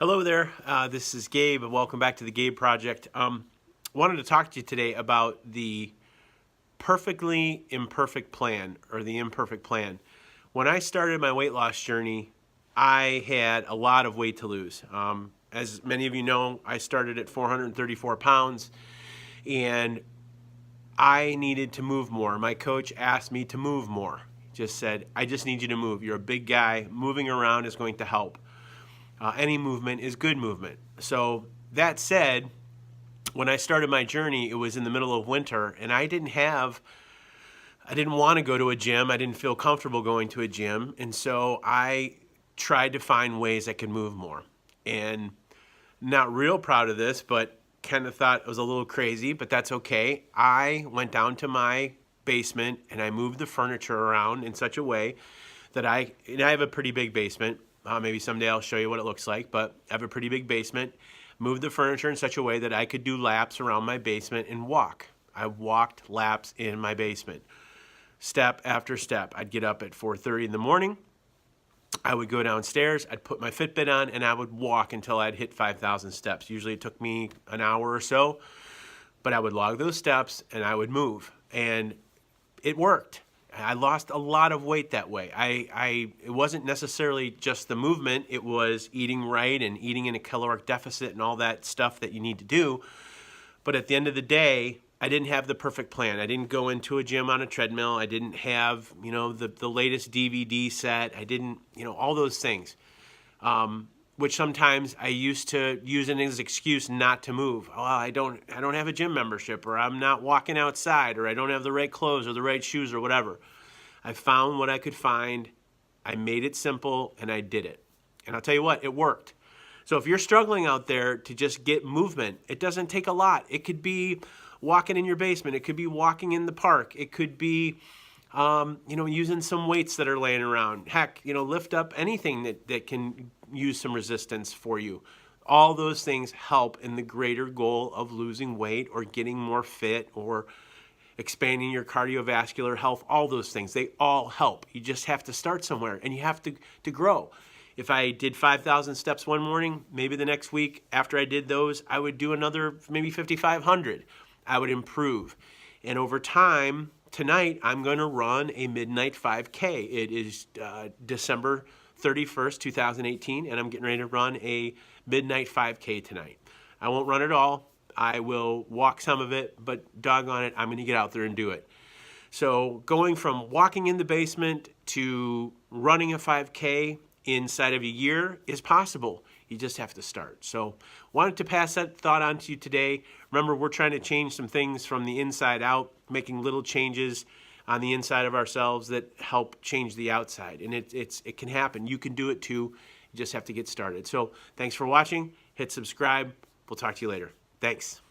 Hello there, this is Gabe. Welcome back to the Gabe Project. Wanted to talk to you today about the perfectly imperfect plan, or the imperfect plan. When I started my weight loss journey, I had a lot of weight to lose. As many of you know, I started at 434 pounds and I needed to move more. My coach asked me to move more. He just said, I just need you to move. You're a big guy. Moving around is going to help. Any movement is good movement. So that said, when I started my journey, it was in the middle of winter, and I didn't want to go to a gym. I didn't feel comfortable going to a gym, and so I tried to find ways I could move more. And not real proud of this, but kind of thought it was a little crazy, but that's okay. I went down to my basement and I moved the furniture around in such a way that I have a pretty big basement. Maybe someday I'll show you what it looks like, but I have a pretty big basement. Moved the furniture in such a way that I could do laps around my basement and walk. I walked laps in my basement, step after step. I'd get up at 4:30 in the morning. I would go downstairs, I'd put my Fitbit on, and I would walk until I'd hit 5,000 steps. Usually it took me an hour or so, but I would log those steps and I would move. And it worked. I lost a lot of weight that way. It wasn't necessarily just the movement, it was eating right and eating in a caloric deficit and all that stuff that you need to do. But at the end of the day, I didn't have the perfect plan. I didn't go into a gym on a treadmill. I didn't have, the latest DVD set. I didn't, all those things, which sometimes I used to use as an excuse not to move. Oh, I don't have a gym membership, or I'm not walking outside, or I don't have the right clothes or the right shoes or whatever. I found what I could find. I made it simple and I did it. And I'll tell you what, it worked. So if you're struggling out there to just get movement, it doesn't take a lot. It could be walking in your basement. It could be walking in the park. It could be, using some weights that are laying around. Heck, lift up anything that can use some resistance for you. All those things help in the greater goal of losing weight or getting more fit or expanding your cardiovascular health. All those things, they all help. You just have to start somewhere and you have to grow. If I did 5,000 steps one morning, maybe the next week after I did those, I would do another maybe 5,500. I would improve. And over time, tonight, I'm going to run a midnight 5K. It is December 31st, 2018, and I'm getting ready to run a midnight 5K tonight. I won't run it all. I will walk some of it, but doggone it, I'm going to get out there and do it. So going from walking in the basement to running a 5K inside of a year is possible. You just have to start. So wanted to pass that thought on to you today. Remember, we're trying to change some things from the inside out, making little changes on the inside of ourselves that help change the outside. And it can happen. You can do it too. You just have to get started. So thanks for watching. Hit subscribe. We'll talk to you later. Thanks.